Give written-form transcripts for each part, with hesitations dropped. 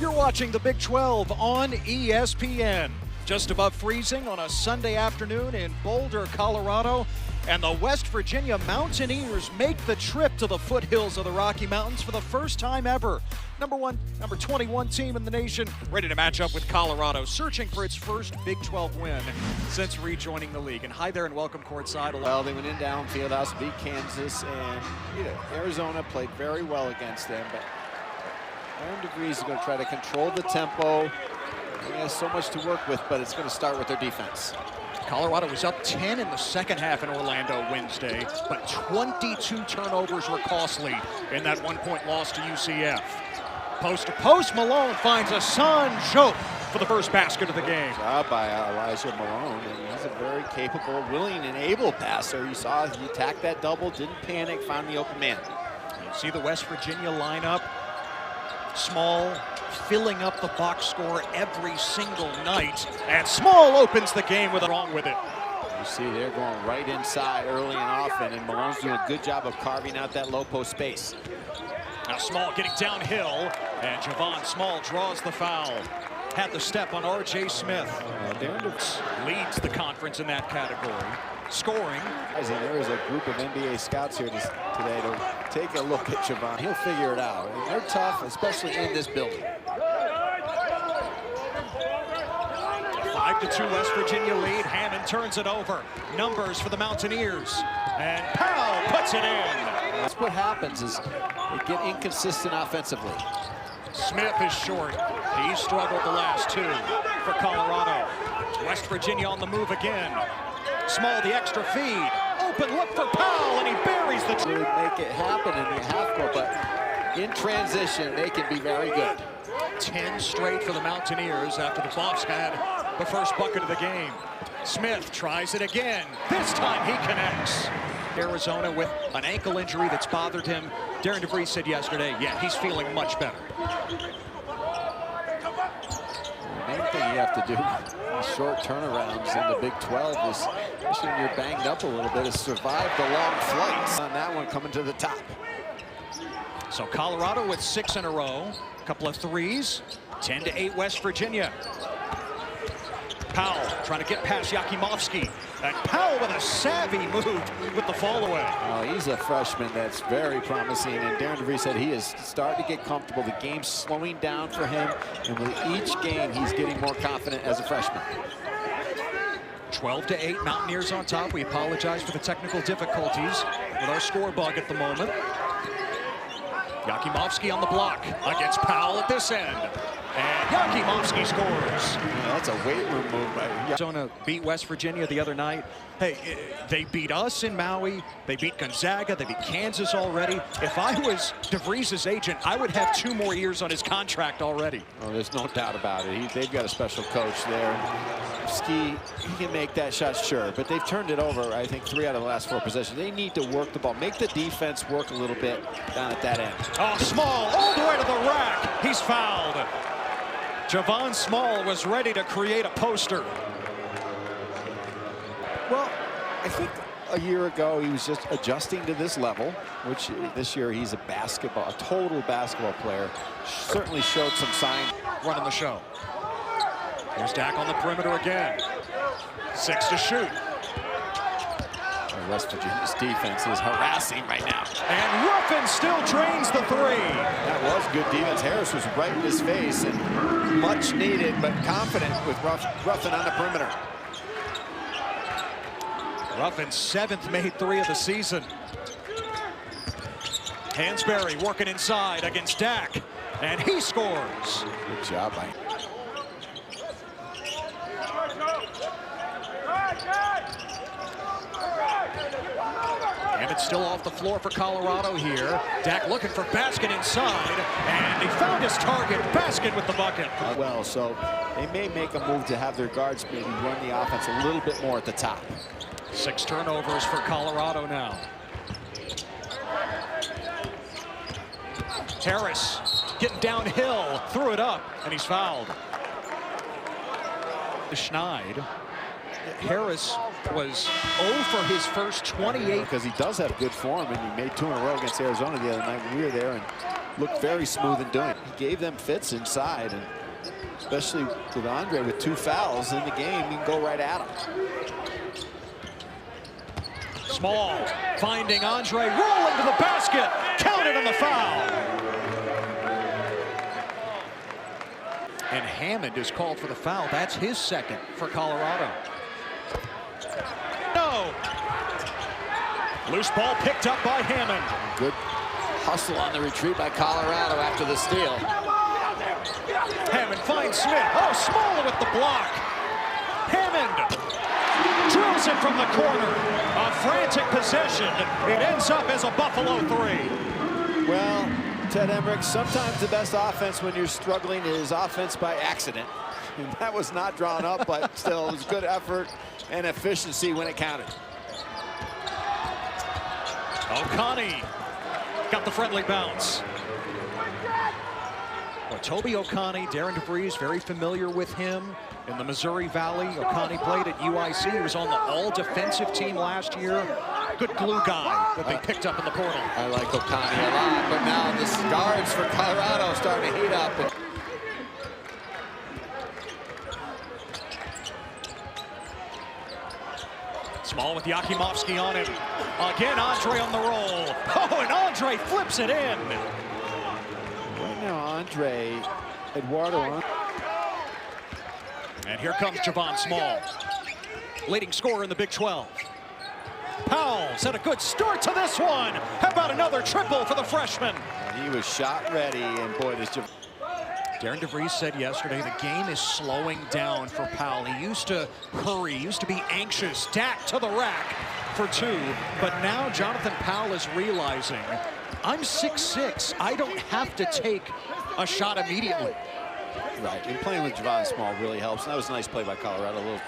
You're watching the Big 12 on ESPN. Just above freezing on a Sunday afternoon in Boulder, Colorado. And the West Virginia Mountaineers make the trip to the foothills of the Rocky Mountains for the first time ever. Number 21 team in the nation, ready to match up with Colorado, searching for its first Big 12 win since rejoining the league. And hi there and welcome courtside. Well, they went in down Fieldhouse, beat Kansas, and Arizona played very well against them. But Aaron DeVries is going to try to control the tempo. He has so much to work with, but it's going to start with their defense. Colorado was up 10 in the second half in Orlando Wednesday, but 22 turnovers were costly in that one-point loss to UCF. Post to post, Malone finds Hassan Diop for the first basket of the game. Good job by Elijah Malone, and he's a very capable, willing, and able passer. You saw he attacked that double, didn't panic, found the open man. You see the West Virginia lineup, Small filling up the box score every single night, and Small opens the game with wrong with it. You see they're going right inside early and often, and Malone's doing a good job of carving out that low post space. Now Small getting downhill, and Javon Small draws the foul. Had the step on R.J. Smith. Leads the conference in that category. Scoring. There is a group of NBA scouts here today to take a look at Javon. He'll figure it out. And they're tough, especially in this building. 5-2 West Virginia lead. Hammond turns it over. Numbers for the Mountaineers. And Powell puts it in. That's what happens is they get inconsistent offensively. Smith is short. He struggled the last two for Colorado. West Virginia on the move again. Small, the extra feed. Open look for Powell, and he buries the two. Make it happen in the half court, but in transition, they can be very good. 10 straight for the Mountaineers after the Buffs had the first bucket of the game. Smith tries it again. This time he connects. Arizona with an ankle injury that's bothered him. Darren DeVries said yesterday, yeah, he's feeling much better. The main thing you have to do in short turnarounds in the Big 12 is, especially when you're banged up a little bit, is survive the long flights. On that one coming to the top. So Colorado with 6 in a row, a couple of threes, 10-8 West Virginia. Powell trying to get past Yakimovsky. And Powell with a savvy move with the fall away. Oh, he's a freshman that's very promising, and Darren DeVries said he is starting to get comfortable. The game's slowing down for him, and with each game, he's getting more confident as a freshman. 12-8, Mountaineers on top. We apologize for the technical difficulties with our score bug at the moment. Yakimovsky on the block against Powell at this end. And Yakimovsky scores. Yeah, that's a weight room move by Arizona beat West Virginia the other night. Hey, they beat us in Maui. They beat Gonzaga. They beat Kansas already. If I was DeVries' agent, I would have 2 more years on his contract already. Oh, there's no doubt about it. They've got a special coach there. Ski, he can make that shot, sure, but they've turned it over, I think, 3 out of the last 4 possessions. They need to work the ball, make the defense work a little bit down at that end. Oh, Small all the way to the rack. He's fouled. Javon Small was ready to create a poster. Well, I think a year ago he was just adjusting to this level, which this year he's a total basketball player. Certainly showed some sign. Running the show. Here's Dak on the perimeter again. 6 to shoot. West Virginia's defense is harassing right now. And Ruffin still drains the 3. That was good defense. Harris was right in his face and much needed, but confident with Ruffin on the perimeter. Ruffin's 7th made 3 of the season. Hansberry working inside against Dak, and he scores. Good job by Hammett's still off the floor for Colorado here. Dak looking for Baskin inside, and he found his target. Baskin with the bucket. Well, so they may make a move to have their guards maybe run the offense a little bit more at the top. 6 turnovers for Colorado now. Harris getting downhill, threw it up, and he's fouled. Schneid. Harris was 0 for his first 28. Because he does have good form, and he made 2 in a row against Arizona the other night when we were there, and looked very smooth in doing it. He gave them fits inside, and especially with Andre with 2 fouls in the game, you can go right at him. Small finding Andre, rolling to the basket, counted on the foul. And Hammond is called for the foul. That's his second for Colorado. No. Loose ball picked up by Hammond. Good hustle on the retreat by Colorado after the steal. Hammond finds Smith. Oh, Small with the block. Hammond drills it from the corner. A frantic possession. It ends up as a Buffalo 3. Well, Ted Emmerich, sometimes the best offense when you're struggling is offense by accident. And that was not drawn up, but still, it was good effort and efficiency when it counted. O'Connie got the friendly bounce. Well, Toby O'Connie, Darren DeVries, very familiar with him in the Missouri Valley. O'Connie played at UIC. He was on the all-defensive team last year. Good glue guy that they picked up in the portal. I like O'Connie a lot, but now the guards for Colorado are starting to heat up. Small with Yakimovsky on him. Again, Andre on the roll. Oh, and Andre flips it in. Right now, Andre, Eduardo. And here comes Javon Small, leading scorer in the Big 12. Powell's had a good start to this one. How about another triple for the freshman? He was shot ready, and boy, does Javon. Darren DeVries said yesterday the game is slowing down for Powell. He used to hurry, used to be anxious, Dak to the rack for 2. But now Jonathan Powell is realizing, I'm 6'6". I don't have to take a shot immediately. Right, and playing with Javon Small really helps. And that was a nice play by Colorado. A little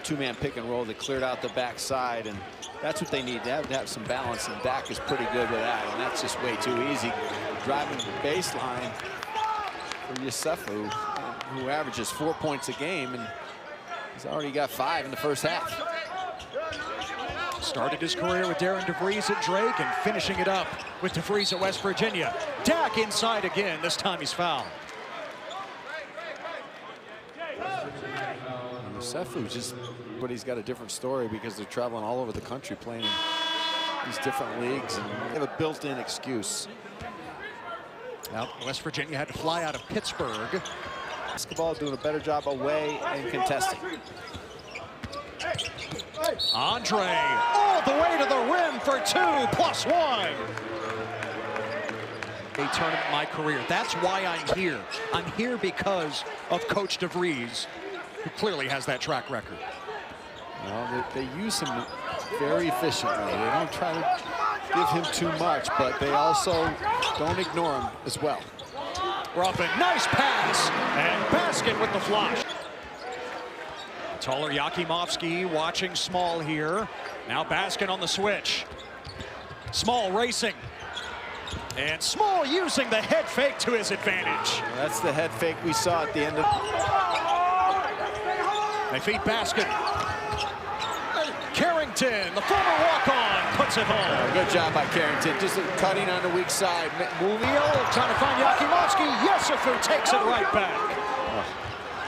2-man pick and roll that cleared out the backside, and that's what they need. They have to have some balance, and Dak is pretty good with that, and that's just way too easy. Driving the baseline for Yesufu, who averages 4 points a game, and he's already got 5 in the first half. Started his career with Darren DeVries at Drake and finishing it up with DeVries at West Virginia. Dak inside again. This time he's fouled. Yesufu but he's got a different story because they're traveling all over the country playing in these different leagues, and they have a built-in excuse. Well, West Virginia had to fly out of Pittsburgh. Basketball doing a better job away and contesting. Andre all the way to the rim for 2+1. A tournament in my career. That's why I'm here. I'm here because of Coach DeVries, who clearly has that track record. Well, they use him very efficiently. They don't try to give him too much, but they also don't ignore him as well. Ruffin, nice pass, and Baskin with the flush. Taller Yakimovsky watching Small here. Now Baskin on the switch. Small racing. And Small using the head fake to his advantage. Well, that's the head fake we saw at the end of... They feed Baskin. Carrington, the former walk-on, puts it home. Good job by Carrington, just cutting on the weak side. Moving, trying to find Yakimovsky. Yesufu takes it right back.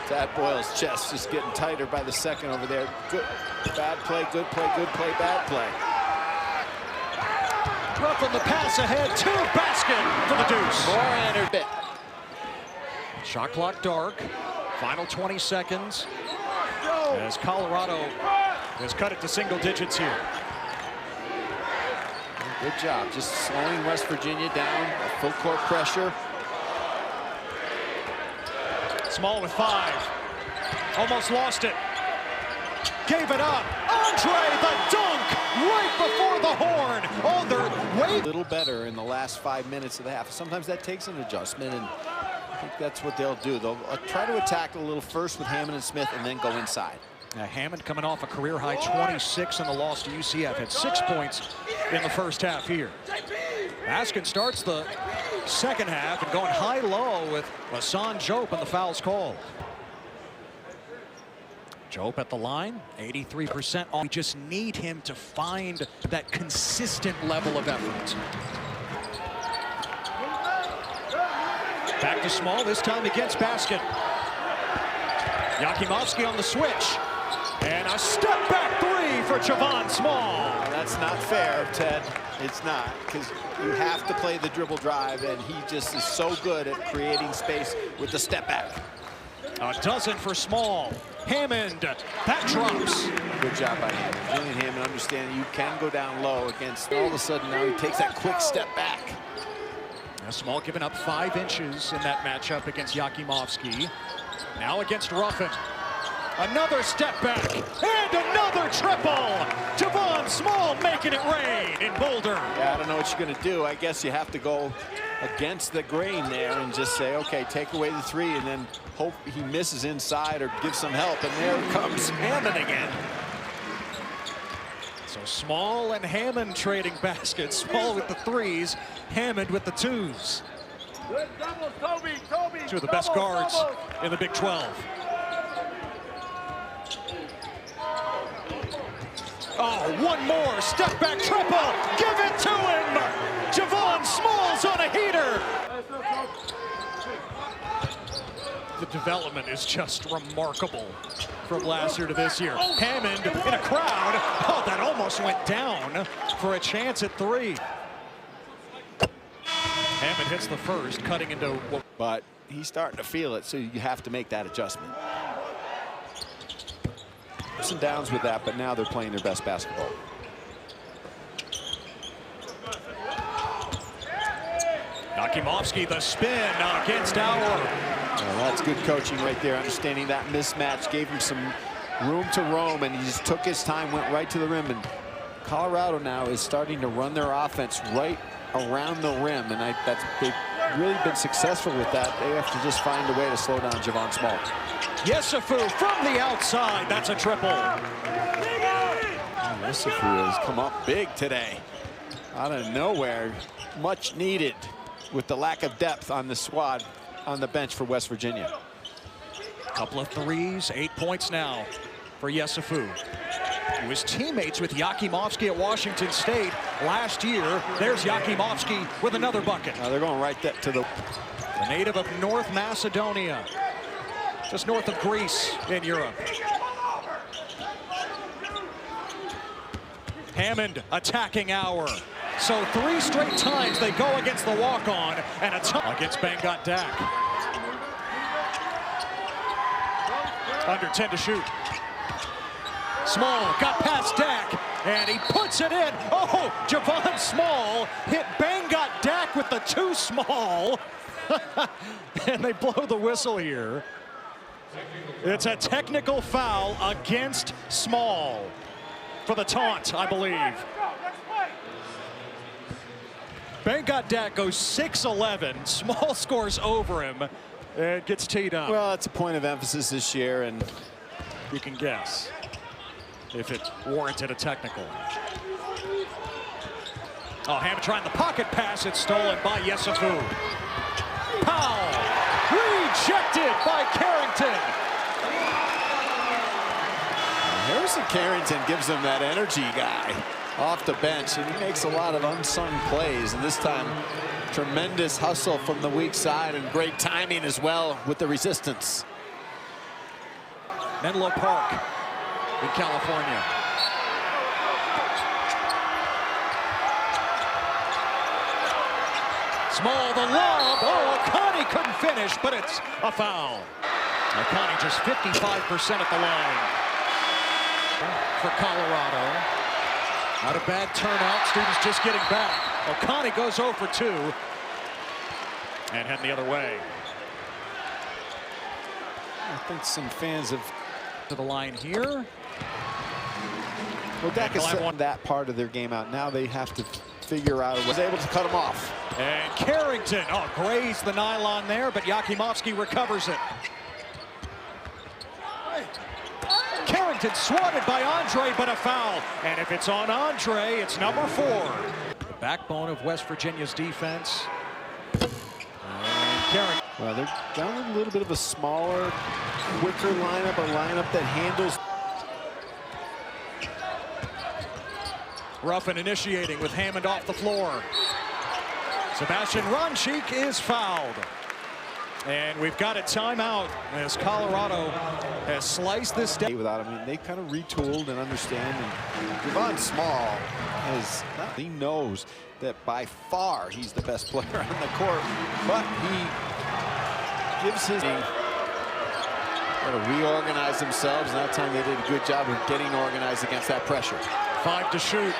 Tad Boyle's chest just getting tighter by the second over there. Good, bad play, good play, good play, bad play. Ruffin the pass ahead to Baskin for the deuce. More entered bit. Shot clock dark. Final 20 seconds. As Colorado has cut it to single digits here. Good job, just slowing West Virginia down. Full court pressure. Small with 5. Almost lost it. Gave it up. Andre the dunk right before the horn. Oh, they're way a little better in the last 5 minutes of the half. Sometimes that takes an adjustment, and I think that's what they'll do. They'll try to attack a little first with Hammond and Smith and then go inside. Now, Hammond coming off a career-high 26 in the loss to UCF. Had 6 points in the first half here. Baskin starts the second half and going high-low with Hassan Diop, and the foul's called. Diop at the line, 83% on. We just need him to find that consistent level of effort. Back to Small, this time against Basket. Yakimovsky on the switch. And a step-back three for Javon Small. That's not fair, Ted. It's not, because you have to play the dribble drive, and he just is so good at creating space with the step back. A dozen for Small. Hammond, that drops. Good job by Hammond. Julian Hammond understanding you can go down low against, all of a sudden now he takes that quick step back. Now Small giving up 5 inches in that matchup against Yakimovsky. Now against Ruffin. Another step back, and another triple! Javon Small making it rain in Boulder. Yeah, I don't know what you're gonna do. I guess you have to go against the grain there and just say, okay, take away the 3 and then hope he misses inside or give some help. And there comes Hammond again. So Small and Hammond trading baskets. Small with the 3s, Hammond with the 2s. Good doubles, Toby. Two of the best guards in the Big 12. Oh, one more step back triple. Give it to him. Javon Small's on a heater. The development is just remarkable from last year to this year. Hammond in a crowd. Oh, that almost went down for a chance at 3. Hammond hits the first, cutting into. But he's starting to feel it, so you have to make that adjustment. Ups and downs with that, but now they're playing their best basketball. Yakimovsky, the spin against Auer. Well, that's good coaching right there, understanding that mismatch, gave him some room to roam, and he just took his time, went right to the rim. And Colorado now is starting to run their offense right around the rim, and they've really been successful with that. They have to just find a way to slow down Javon Small. Yesufu from the outside, that's a triple. Yesufu has come up big today. Out of nowhere, much needed with the lack of depth on the squad on the bench for West Virginia. Couple of 3s, 8 points now for Yesufu. He was teammates with Yakimovsky at Washington State last year. There's Yakimovsky with another bucket. Now they're going right to the native of North Macedonia, just north of Greece in Europe. Hammond attacking Auer. So 3 straight times they go against the walk-on, and a ton against Bangat Dak. Under 10 to shoot. Small got past Dak, and he puts it in. Oh, Javon Small hit Bangat Dak with the 2 small. And they blow the whistle here. It's a technical foul against Small for the taunt, I believe. Bangat Dak goes 6'11". Small scores over him and gets teed up. Well, it's a point of emphasis this year, and you can guess if it warranted a technical. Oh, Hammond trying the pocket pass. It's stolen by Yesufu. Powell rejected by Carrington. Harrison Carrington gives him that energy guy off the bench, and he makes a lot of unsung plays. And this time, tremendous hustle from the weak side and great timing as well with the resistance. Menlo Park in California. Small, the lob. Oh, Oconee couldn't finish, but it's a foul. Oconee just 55% at the line for Colorado. Not a bad turnout. Students just getting back. Oconee goes 0 for 2 and heading the other way. I think some fans have to the line here. Well, Dak has set that part of their game out. Now they have to figure out a way. Was able to cut him off. And Carrington, oh, grazed the nylon there, but Yakimovsky recovers it. Carrington swatted by Andre, but a foul. And if it's on Andre, it's number 4. The backbone of West Virginia's defense. And Carrington. Well, they're down a little bit of a smaller, quicker lineup, a lineup that handles. Ruffin initiating with Hammond off the floor. Sebastian Ronchik is fouled. And we've got a timeout as Colorado has sliced this down. Without him, I mean, they kind of retooled and understand. And Javon Small he knows that by far he's the best player on the court, but he gives his got to reorganize themselves. And that time they did a good job of getting organized against that pressure. 5 to shoot.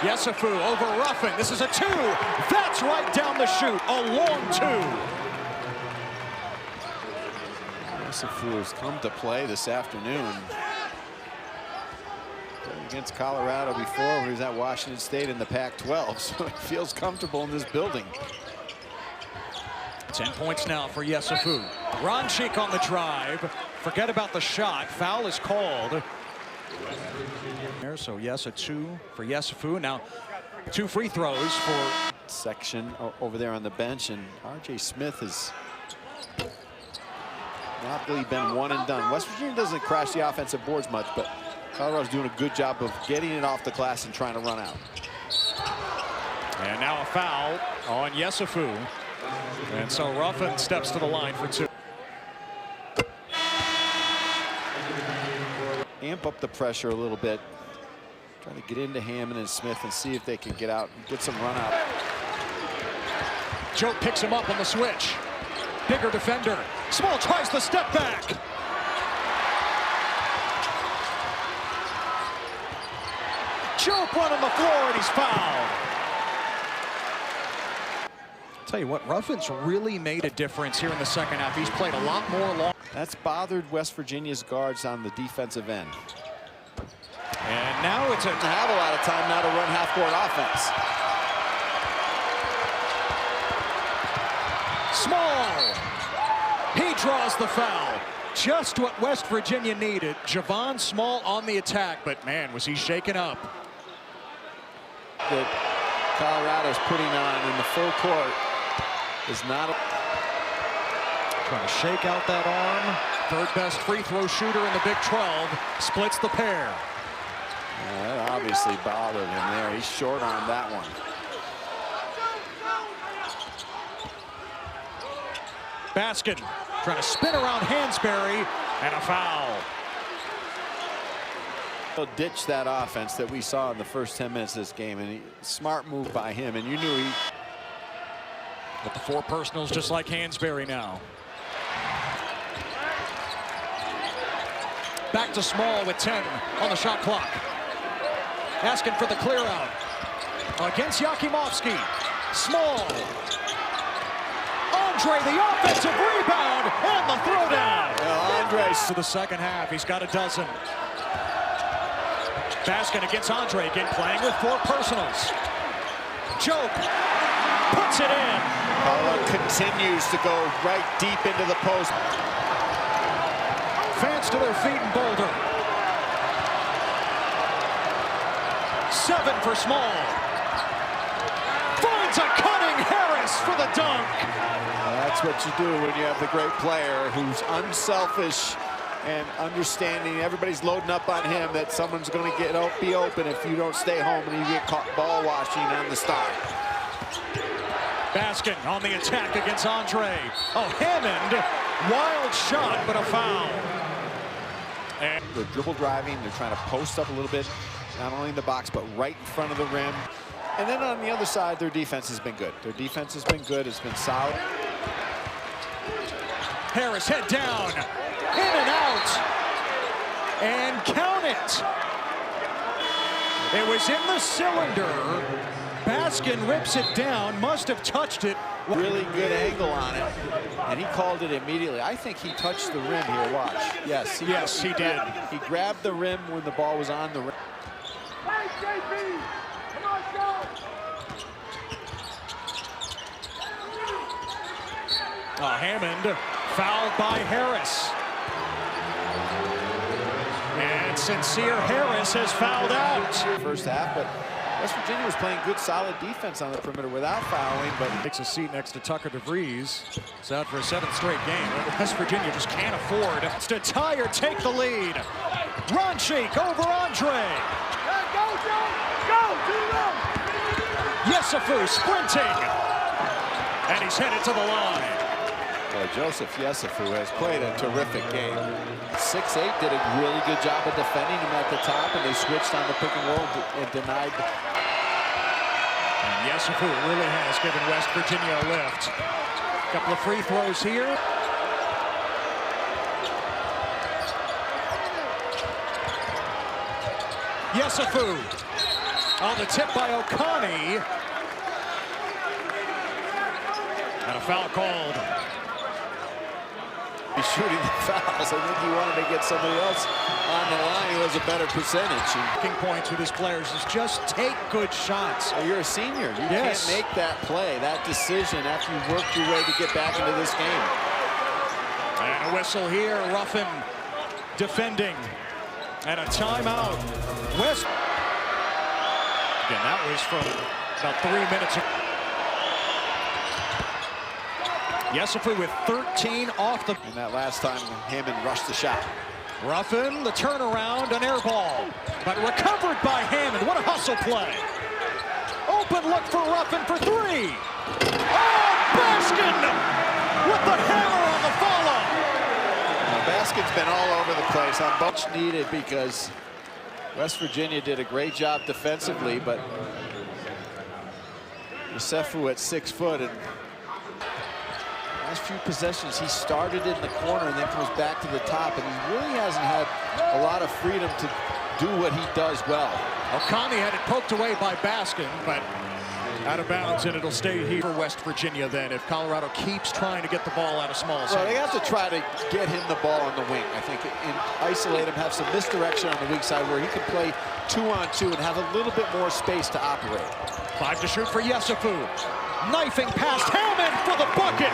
Yesufu over Ruffin. This is a 2. That's right down the chute. A long 2. Yesufu has come to play this afternoon. Played against Colorado before when he was at Washington State in the Pac-12, so he feels comfortable in this building. 10 points now for Yesufu. Ronchik on the drive. Forget about the shot. Foul is called. So yes, a 2 for Yesufu. Now 2 free throws for section over there on the bench, and R.J. Smith has not really been one and done. West Virginia doesn't crash the offensive boards much, but Colorado's doing a good job of getting it off the glass and trying to run out. And now a foul on Yesufu. And so Ruffin steps to the line for 2. Amp up the pressure a little bit. Trying to get into Hammond and Smith and see if they can get out and get some run out. Joe picks him up on the switch. Bigger defender. Small tries the step back. Joe running the floor and he's fouled. Tell you what, Ruffin's really made a difference here in the second half. He's played a lot more long. That's bothered West Virginia's guards on the defensive end. And now it's a have a lot of time now to run half-court offense. Small. He draws the foul. Just what West Virginia needed. Javon Small on the attack, but man, was he shaken up. That Colorado's putting on in the full court is not trying to shake out that arm. Third best free throw shooter in the Big 12 splits the pair. That obviously bothered him there. He's short on that one. Baskin trying to spin around Hansberry, and a foul. He'll ditch that offense that we saw in the first 10 minutes of this game, and smart move by him, and you knew he... With the 4 personals just like Hansberry now. Back to Small with 10 on the shot clock. Asking for the clear out. Against Yakimovsky. Small. Andre, the offensive rebound, and the throwdown. Well, Andre's to the second half. He's got a dozen. Baskin against Andre, again playing with 4 personals. Joke puts it in. Colorado continues to go right deep into the post. Fans to their feet in Boulder. 7 for Small. Finds a cutting Harris for the dunk. That's what you do when you have the great player who's unselfish and understanding. Everybody's loading up on him that someone's going to be open if you don't stay home and you get caught ball watching on the start. Baskin on the attack against Andre. Oh, Hammond, wild shot, but a foul. And they're dribble driving. They're trying to post up a little bit, not only in the box, but right in front of the rim. And then on the other side, their defense has been good. Their defense has been good. It's been solid. Harris head down, in and out, and count it. It was in the cylinder. Baskin rips it down, must have touched it. Really good angle on it, and he called it immediately. I think he touched the rim here, watch. Yes, he did. He grabbed the rim when the ball was on the rim. Hey, JP! Come on, go! Hammond fouled by Harris. And Sincere Harris has fouled out. First half, but West Virginia was playing good, solid defense on the perimeter without fouling, but takes a seat next to Tucker DeVries. He's out for a 7th straight game. West Virginia just can't afford to tie or take the lead. Ronchik over Andre. Go, Joe! Go, to them! Yesufu sprinting. And he's headed to the line. Well, Joseph Yesufu has played a terrific game. 6'8", did a really good job of defending him at the top, and they switched on the pick and roll and denied. And Yesufu really has given West Virginia a lift. A couple of free throws here. Yesufu on the tip by Okani. And a foul called. He's shooting the fouls. I think he wanted to get somebody else on the line who has a better percentage. Making points with his players is just take good shots. Well, you're a senior. You Yes. can't make that play, that decision after you've worked your way to get back into this game. And a whistle here. Ruffin defending. And a timeout. West. Again, that was from about 3 minutes ago. Yesufu with 13 off the... And that last time, Hammond rushed the shot. Ruffin, the turnaround, an air ball. But recovered by Hammond. What a hustle play. Open look for Ruffin for three. Oh, Baskin with the hammer on the follow. Baskin's been all over the place. On much needed because West Virginia did a great job defensively, but Yesufu at 6 foot, and last few possessions he started in the corner and then comes back to the top, and he really hasn't had a lot of freedom to do what he does well. Okani had it poked away by Baskin, but out of bounds, and it'll stay here for West Virginia then if Colorado keeps trying to get the ball out of small So they have to try to get him the ball on the wing. I think isolate him, have some misdirection on the weak side where he can play 2-on-2 and have a little bit more space to operate. 5 to shoot for Yesufu. Knifing past Hammond for the bucket.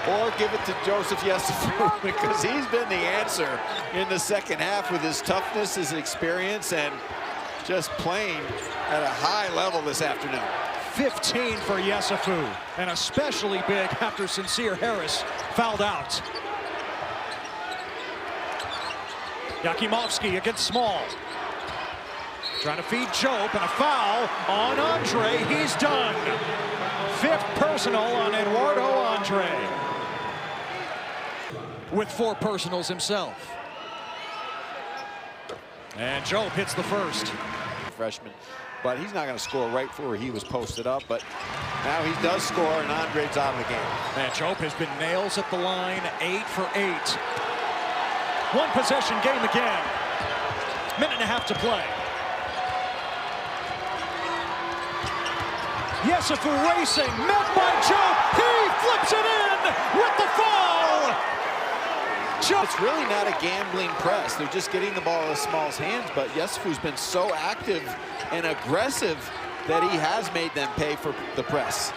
Or give it to Joseph Yesufu because he's been the answer in the second half with his toughness, his experience, and just playing at a high level this afternoon. 15 for Yesufu, and especially big after Sincere Harris fouled out. Yakimovsky against Small. Trying to feed Jope, and a foul on Andre. He's done. 5th personal on Eduardo Andre. With 4 personals himself. And Jope hits the first. Freshman, but he's not going to score right where he was posted up, but now he does score, and Andre's out of the game. And Jope has been nails at the line, 8 for 8. 1 possession game again. Minute and a half to play. Yesufu racing, met by Jope. He flips it in with the foul. It's really not a gambling press. They're just getting the ball out of Small's hands, but Yesufu's been so active and aggressive that he has made them pay for the press.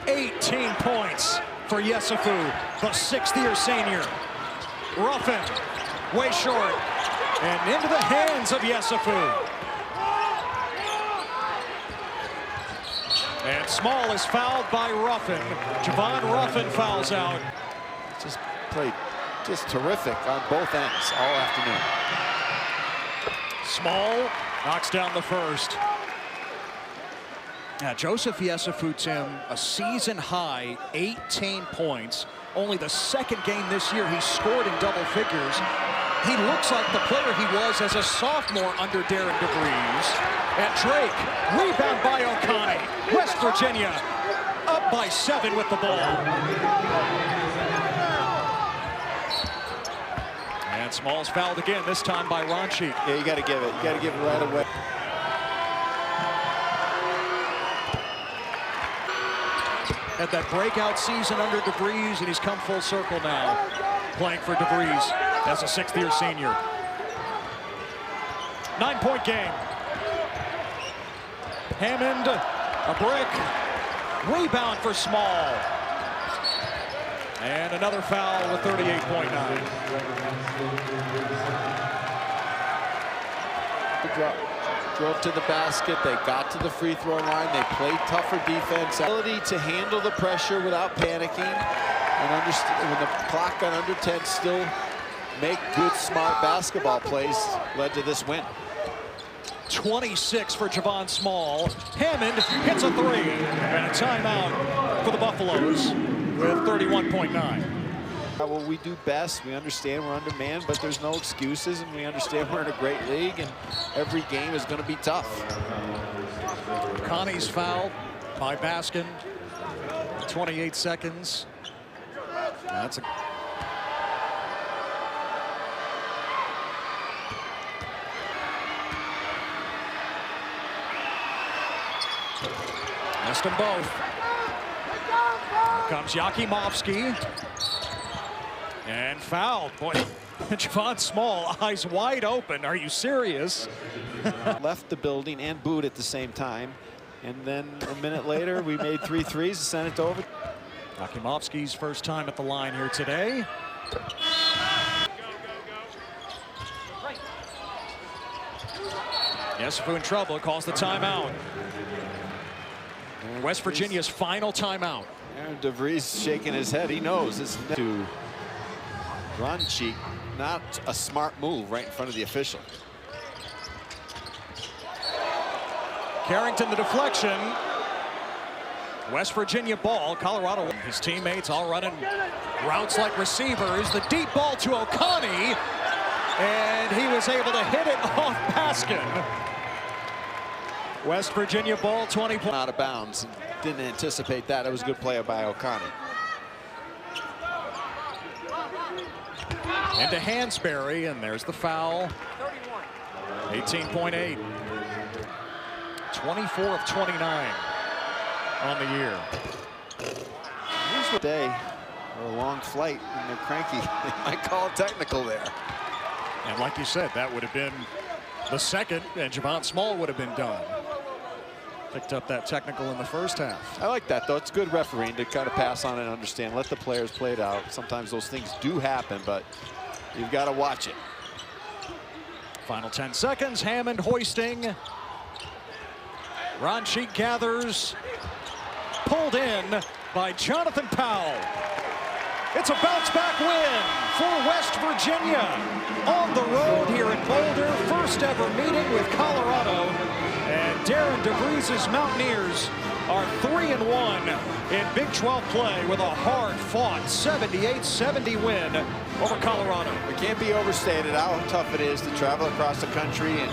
18 points for Yesufu, the 6th-year senior. Ruffin, way short, and into the hands of Yesufu. And Small is fouled by Ruffin. Javon Ruffin fouls out. Just played just terrific on both ends all afternoon. Small knocks down the first. Now, Joseph Yesufu, Tim, a season high, 18 points. Only the 2nd game this year he scored in double figures. He looks like the player he was as a sophomore under Darren DeVries. And Drake, rebound by Okani. West Virginia up by 7 with the ball. And Small's fouled again, this time by Ronchi. Yeah, you got to give it. You got to give it right away. Had that breakout season under DeVries, and he's come full circle now, playing for DeVries as a 6th-year senior. 9-point game. Hammond, a brick, rebound for Small. And another foul with 38.9. Drove to the basket, they got to the free throw line, they played tougher defense. Ability to handle the pressure without panicking, and when the clock got under 10, still make good, smart basketball plays led to this win. 26 for Javon Small. Hammond hits a 3, and a timeout for the Buffaloes. with 31.9. What we do best, we understand we're undermanned, but there's no excuses, and we understand we're in a great league, and every game is going to be tough. Connie's fouled by Baskin. 28 seconds. That's a missed them both. Here comes Yakimovsky. And fouled. Boy, Javon Small, eyes wide open. Are you serious? Left the building and booed at the same time. And then a minute later, we made 3 threes and sent it over. Yakimovsky's first time at the line here today. Yesufu in trouble, calls the timeout. West Virginia's final timeout. Aaron DeVries shaking his head. He knows it's to Ronchik, not a smart move right in front of the official. Carrington the deflection. West Virginia ball. Colorado, his teammates all running routes like receivers. The deep ball to O'Connor, and he was able to hit it off Baskin. West Virginia ball, 20 points. Out of bounds. Didn't anticipate that. It was a good play by O'Connor. Into Hansberry, and there's the foul. 18.8. 24 of 29 on the year. Here's the day or a long flight, and they're cranky. They might call it technical there. And like you said, that would have been the second, and Javon Small would have been done. Picked up that technical in the first half. I like that, though. It's good refereeing to kind of pass on and understand. Let the players play it out. Sometimes those things do happen, but you've got to watch it. Final 10 seconds. Hammond hoisting. Ronchik gathers. Pulled in by Jonathan Powell. It's a bounce-back win for West Virginia on the road here in Boulder. First ever meeting with Colorado. And Darren DeVries' Mountaineers are 3-1 in Big 12 play with a hard-fought 78-70 win over Colorado. It can't be overstated how tough it is to travel across the country and